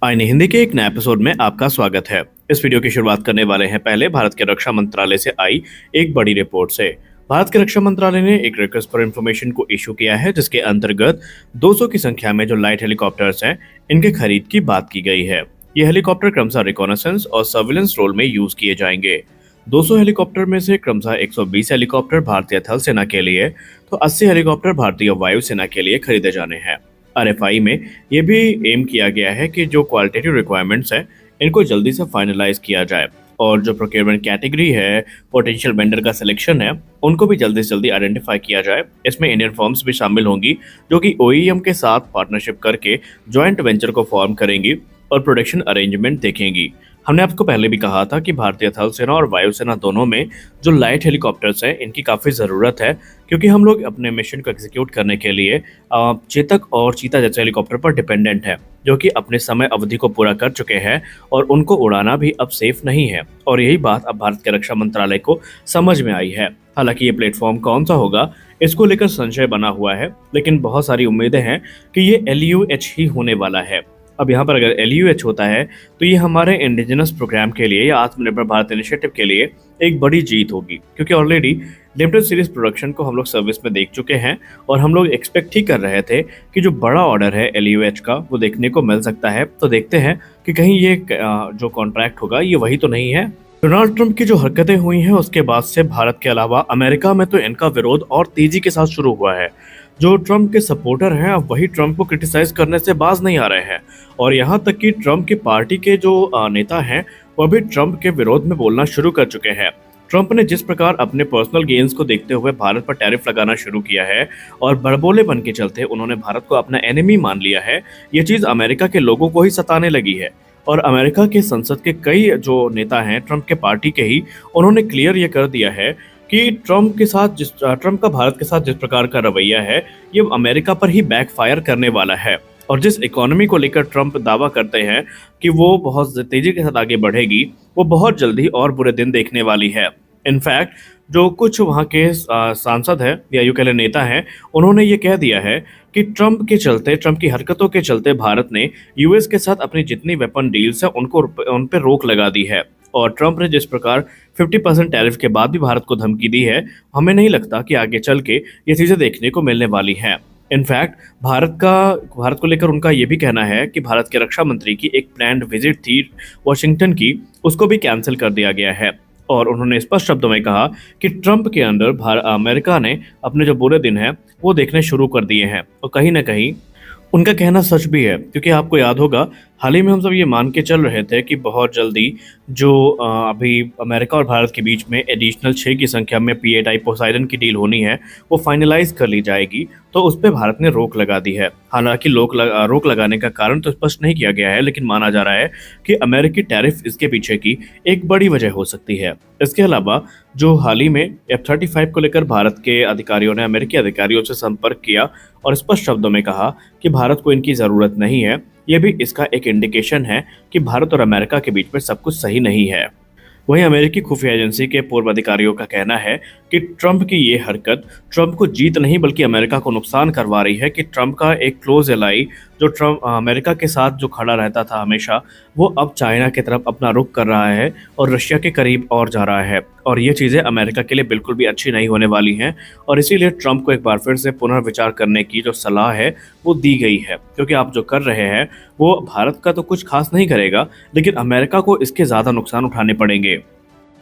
आईने हिंदी के एक नए एपिसोड में आपका स्वागत है। इस वीडियो की शुरुआत करने वाले हैं पहले भारत के रक्षा मंत्रालय से आई एक बड़ी रिपोर्ट से। भारत के रक्षा मंत्रालय ने एक रिक्वेस्ट फॉर इन्फॉर्मेशन को इशू किया है, जिसके अंतर्गत 200 की संख्या में जो लाइट हेलीकॉप्टर्स हैं, इनके खरीद की बात की गई है। ये हेलीकॉप्टर क्रमशः रिकॉनेसेंस और सर्विलेंस रोल में यूज किए जाएंगे। 200 हेलीकॉप्टर में से क्रमशः 120 हेलीकॉप्टर भारतीय थल सेना के लिए तो 80 हेलीकॉप्टर भारतीय वायु सेना के लिए खरीदे जाने हैं। आरएफआई में ये भी एम किया गया है कि जो क्वालिटेटिव रिक्वायरमेंट्स हैं, इनको जल्दी से फाइनलाइज किया जाए और जो प्रोक्योरमेंट कैटेगरी है, पोटेंशियल वेंडर का सिलेक्शन है, उनको भी जल्दी से जल्दी आइडेंटिफाई किया जाए। इसमें इंडियन फर्म्स भी शामिल होंगी, जो कि ओईएम के साथ पार्टनरशिप करके जॉइंट वेंचर को फॉर्म करेंगी और प्रोडक्शन अरेंजमेंट देखेंगी। हमने आपको पहले भी कहा था कि भारतीय थल सेना और वायुसेना दोनों में जो लाइट हेलीकॉप्टर्स हैं, इनकी काफ़ी ज़रूरत है, क्योंकि हम लोग अपने मिशन को एग्जीक्यूट करने के लिए चेतक और चीता जैसे हेलीकॉप्टर पर डिपेंडेंट है, जो कि अपने समय अवधि को पूरा कर चुके हैं और उनको उड़ाना भी अब सेफ नहीं है। और यही बात अब भारत के रक्षा मंत्रालय को समझ में आई है। हालांकि ये प्लेटफॉर्म कौन सा होगा, इसको लेकर संशय बना हुआ है, लेकिन बहुत सारी उम्मीदें हैं कि ये LUH ही होने वाला है। अब यहाँ पर अगर LUH होता है तो ये हमारे इंडिजिनस प्रोग्राम के लिए या आत्मनिर्भर भारत इनिशिएटिव के लिए एक बड़ी जीत होगी, क्योंकि ऑलरेडी लिमिटेड सीरीज प्रोडक्शन को हम लोग सर्विस में देख चुके हैं और हम लोग एक्सपेक्ट ही कर रहे थे कि जो बड़ा ऑर्डर है LUH का, वो देखने को मिल सकता है। तो देखते हैं कि कहीं ये जो कॉन्ट्रैक्ट होगा ये वही तो नहीं है। डोनाल्ड ट्रंप की जो हरकतें हुई हैं, उसके बाद से भारत के अलावा अमेरिका में तो इनका विरोध और तेजी के साथ शुरू हुआ है। जो ट्रंप के सपोर्टर हैं, अब वही ट्रंप को क्रिटिसाइज करने से बाज नहीं आ रहे हैं और यहाँ तक कि ट्रंप की पार्टी के जो नेता हैं, वह भी ट्रंप के विरोध में बोलना शुरू कर चुके हैं। ट्रंप ने जिस प्रकार अपने पर्सनल गेन्स को देखते हुए भारत पर टैरिफ लगाना शुरू किया है और बड़बोलेपन के चलते उन्होंने भारत को अपना एनिमी मान लिया है, ये चीज़ अमेरिका के लोगों को ही सताने लगी है। और अमेरिका के संसद के कई जो नेता हैं ट्रंप के पार्टी के ही, उन्होंने क्लियर ये कर दिया है कि ट्रंप का भारत के साथ जिस प्रकार का रवैया है, ये अमेरिका पर ही बैकफायर करने वाला है। और जिस इकोनॉमी को लेकर ट्रंप दावा करते हैं कि वो बहुत तेजी के साथ आगे बढ़ेगी, वो बहुत जल्दी और बुरे दिन देखने वाली है। इनफैक्ट जो कुछ वहाँ के सांसद हैं या यूं कह लें नेता हैं, उन्होंने ये कह दिया है कि ट्रंप की हरकतों के चलते भारत ने यूएस के साथ अपनी जितनी वेपन डील्स हैं उन पर रोक लगा दी है। और ट्रंप ने जिस प्रकार 50% टैरिफ के बाद भी भारत को धमकी दी है, हमें नहीं लगता कि आगे चल के ये चीज़ें देखने को मिलने वाली हैं। इनफैक्ट भारत को लेकर उनका ये भी कहना है कि भारत के रक्षा मंत्री की एक प्लान्ड विजिट थी वाशिंगटन की, उसको भी कैंसिल कर दिया गया है। और उन्होंने स्पष्ट शब्दों में कहा कि ट्रंप के अंडर अमेरिका ने अपने जो बुरे दिन हैं वो देखने शुरू कर दिए हैं। और कहीं ना कहीं उनका कहना सच भी है, क्योंकि आपको याद होगा हाल ही में हम सब ये मान के चल रहे थे कि बहुत जल्दी जो अभी अमेरिका और भारत के बीच में एडिशनल 6 की संख्या में P8I पोसाइडन की डील होनी है, वो फाइनलाइज कर ली जाएगी, तो उस पर भारत ने रोक लगा दी है। हालांकि रोक लगाने का कारण तो स्पष्ट नहीं किया गया है, लेकिन माना जा रहा है कि अमेरिकी टैरिफ इसके पीछे की एक बड़ी वजह हो सकती है। इसके अलावा जो हाल ही में F-35 को लेकर भारत के अधिकारियों ने अमेरिकी अधिकारियों से संपर्क किया और स्पष्ट शब्दों में कहा कि भारत को इनकी ज़रूरत नहीं है, ये भी इसका एक इंडिकेशन है कि भारत और अमेरिका के बीच में सब कुछ सही नहीं है। वहीं अमेरिकी खुफिया एजेंसी के पूर्व अधिकारियों का कहना है कि ट्रंप की ये हरकत ट्रंप को जीत नहीं बल्कि अमेरिका को नुकसान करवा रही है, कि ट्रंप का एक क्लोज एलाई जो ट्रंप अमेरिका के साथ जो खड़ा रहता था हमेशा, वो अब चाइना की तरफ अपना रुख कर रहा है और रशिया के करीब और जा रहा है। और ये चीज़ें अमेरिका के लिए बिल्कुल भी अच्छी नहीं होने वाली हैं और इसीलिए ट्रंप को एक बार फिर से पुनर्विचार करने की जो सलाह है वो दी गई है, क्योंकि आप जो कर रहे हैं वो भारत का तो कुछ खास नहीं करेगा, लेकिन अमेरिका को इसके ज़्यादा नुकसान उठाने पड़ेंगे।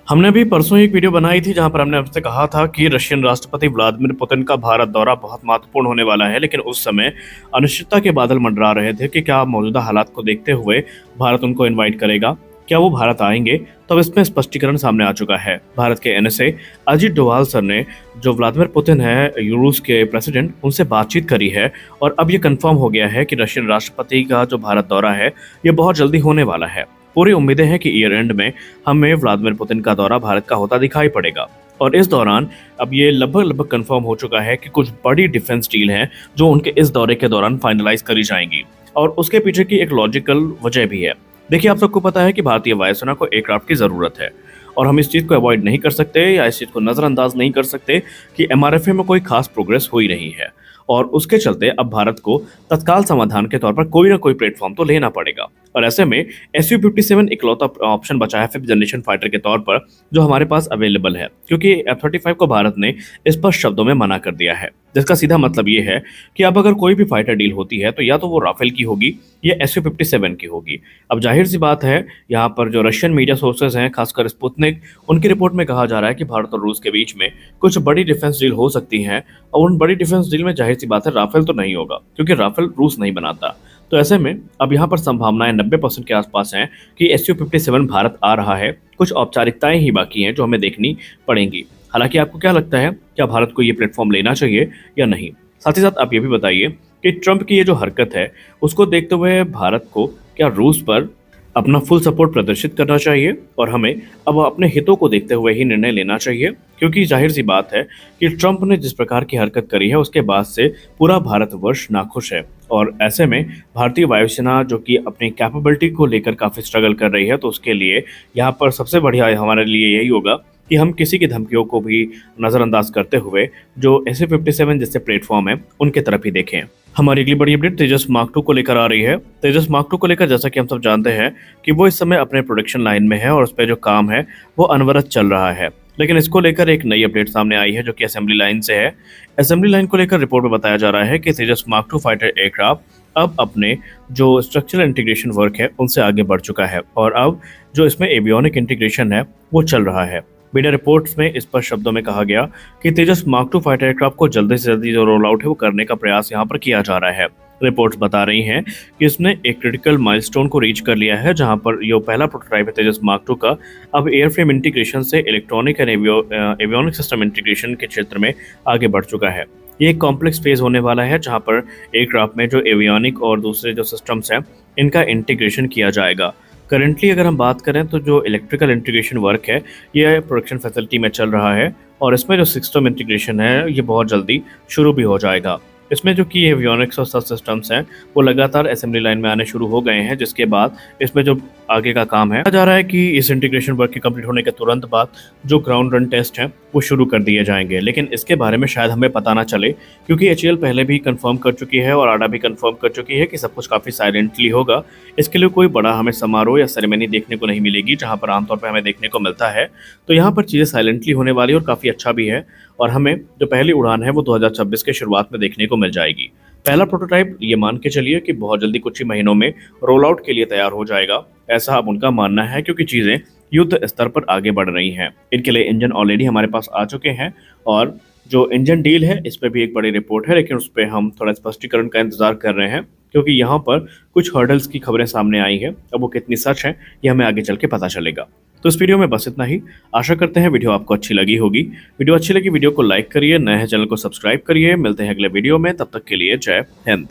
हमने भी परसों एक वीडियो बनाई थी जहां पर हमने आपसे कहा था कि रशियन राष्ट्रपति व्लादिमीर पुतिन का भारत दौरा बहुत महत्वपूर्ण होने वाला है, लेकिन उस समय अनिश्चितता के बादल मंडरा रहे थे कि क्या मौजूदा हालात को देखते हुए भारत उनको इनवाइट करेगा, क्या वो भारत आएंगे। तब इसमें स्पष्टीकरण सामने आ चुका है। भारत के NSA अजित डोवाल सर ने, जो व्लादिमीर पुतिन है रूस के प्रेसिडेंट, उनसे बातचीत करी है और अब ये कंफर्म हो गया है कि रशियन राष्ट्रपति का जो भारत दौरा है ये बहुत जल्दी होने वाला है। पूरी उम्मीदें हैं कि ईयर एंड में हमें व्लादिमीर पुतिन का दौरा भारत का होता दिखाई पड़ेगा। और इस दौरान अब ये लगभग कंफर्म हो चुका है कि कुछ बड़ी डिफेंस डील हैं जो उनके इस दौरे के दौरान फाइनलाइज करी जाएंगी और उसके पीछे की एक लॉजिकल वजह भी है। देखिए, आप सबको पता है कि भारतीय वायुसेना को एयरक्राफ्ट की ज़रूरत है और हम इस चीज़ को अवॉइड नहीं कर सकते या इस चीज़ को नज़रअंदाज नहीं कर सकते कि MRFA में कोई खास प्रोग्रेस हुई नहीं है और उसके चलते अब भारत को तत्काल समाधान के तौर पर कोई ना कोई प्लेटफॉर्म तो लेना पड़ेगा। और ऐसे में SU-57 इकलौता ऑप्शन बचा है फिफ्थ जनरेशन फाइटर के तौर पर जो हमारे पास अवेलेबल है, क्योंकि F-35 को भारत ने स्पष्ट शब्दों में मना कर दिया है, जिसका सीधा मतलब ये है कि अब अगर कोई भी फाइटर डील होती है तो या तो वो राफेल की होगी या SU-57 की होगी। अब जाहिर सी बात है, यहाँ पर जो रशियन मीडिया सोर्सेज हैं, खासकर स्पुतनिक, उनकी रिपोर्ट में कहा जा रहा है कि भारत और रूस के बीच में कुछ बड़ी डिफेंस डील हो सकती हैं, और उन बड़ी डिफेंस डील में जाहिर सी बात है राफेल तो नहीं होगा, क्योंकि राफेल रूस नहीं बनाता। तो ऐसे में अब यहाँ पर संभावनाएं 90% के आसपास हैं कि SU-57 भारत आ रहा है। कुछ औपचारिकताएं ही बाकी हैं जो हमें देखनी पड़ेंगी। हालांकि आपको क्या लगता है, क्या भारत को ये प्लेटफॉर्म लेना चाहिए या नहीं? साथ ही साथ आप ये भी बताइए कि ट्रंप की ये जो हरकत है उसको देखते हुए भारत को क्या रूस पर अपना फुल सपोर्ट प्रदर्शित करना चाहिए और हमें अब अपने हितों को देखते हुए ही निर्णय लेना चाहिए, क्योंकि जाहिर सी बात है कि ट्रंप ने जिस प्रकार की हरकत करी है उसके बाद से पूरा भारतवर्ष नाखुश है। और ऐसे में भारतीय वायुसेना जो कि अपनी कैपेबिलिटी को लेकर काफ़ी स्ट्रगल कर रही है, तो उसके लिए यहाँ पर सबसे बढ़िया हमारे लिए यही होगा कि हम किसी की धमकियों को भी नज़रअंदाज करते हुए जो SU-57 जैसे प्लेटफॉर्म है उनके तरफ ही देखें। हमारी अगली बड़ी अपडेट तेजस मार्क 2 को लेकर आ रही है। तेजस मार्क 2 को लेकर जैसा कि हम सब जानते हैं कि वो इस समय अपने प्रोडक्शन लाइन में है और उस पर जो काम है वो अनवरत चल रहा है, लेकिन इसको लेकर एक नई अपडेट सामने आई है जो कि असेंबली लाइन से है। असेंबली लाइन को लेकर रिपोर्ट में बताया जा रहा है कि तेजस मार्क 2 फाइटर एयरक्राफ्ट अब अपने जो स्ट्रक्चरल इंटीग्रेशन वर्क है उनसे आगे बढ़ चुका है और अब जो इसमें एवियोनिक इंटीग्रेशन है वो चल रहा है। मीडिया रिपोर्ट्स में स्पष्ट शब्दों में कहा गया कि तेजस मार्क 2 फाइटर एयरक्राफ्ट को जल्दी से जल्दी जो रोल आउट है वो करने का प्रयास यहाँ पर किया जा रहा है। रिपोर्ट्स बता रही हैं कि इसने एक क्रिटिकल माइलस्टोन को रीच कर लिया है, जहां पर ये पहला प्रोटोटाइप है तेजस मार्क 2 का अब एयरफ्रेम इंटीग्रेशन से electronic and avionic system integration के क्षेत्र में आगे बढ़ चुका है। ये एक कॉम्प्लेक्स फेज होने वाला है जहां पर एयरक्राफ्ट में जो एवियोनिक और दूसरे जो सिस्टम्स हैं इनका इंटीग्रेशन किया जाएगा। करेंटली अगर हम बात करें तो जो इलेक्ट्रिकल इंटीग्रेशन वर्क है ये प्रोडक्शन फैसिलिटी में चल रहा है और इसमें जो सिस्टम इंटीग्रेशन है ये बहुत जल्दी शुरू भी हो जाएगा। इसमें जो कि एवियोनिक्स और सब सिस्टम्स हैं वो लगातार असेंबली लाइन में आने शुरू हो गए हैं, जिसके बाद इसमें जो आगे का काम है जा रहा है कि इस इंटीग्रेशन वर्क के कंप्लीट होने के तुरंत बाद जो ग्राउंड रन टेस्ट हैं वो शुरू कर दिए जाएंगे। लेकिन इसके बारे में शायद हमें पता ना चले, क्योंकि HAL पहले भी कंफर्म कर चुकी है और आडा भी कंफर्म कर चुकी है कि सब कुछ काफ़ी साइलेंटली होगा। इसके लिए कोई बड़ा हमें समारोह या सेरेमनी देखने को नहीं मिलेगी, जहाँ पर आमतौर पर हमें देखने को मिलता है। तो यहाँ पर चीज़ें साइलेंटली होने वाली और काफ़ी अच्छा भी है, और हमें जो पहली उड़ान है वो 2026 के शुरुआत में देखने को मिल जाएगी। पहला प्रोटोटाइप ये मान के चलिए कि बहुत जल्दी कुछ ही महीनों में रोल आउट के लिए तैयार हो जाएगा, ऐसा अब उनका मानना है, क्योंकि चीज़ें युद्ध स्तर पर आगे बढ़ रही हैं। इनके लिए इंजन ऑलरेडी हमारे पास आ चुके हैं और जो इंजन डील है इस पर भी एक बड़ी रिपोर्ट है, लेकिन उस पर हम थोड़ा स्पष्टीकरण का इंतजार कर रहे हैं, क्योंकि यहाँ पर कुछ हर्डल्स की खबरें सामने आई हैं। अब वो कितनी सच हैं ये हमें आगे चल के पता चलेगा। तो इस वीडियो में बस इतना ही। आशा करते हैं वीडियो आपको अच्छी लगी होगी। वीडियो अच्छी लगी वीडियो को लाइक करिए, नए हैं चैनल को सब्सक्राइब करिए। मिलते हैं अगले वीडियो में, तब तक के लिए जय हिंद।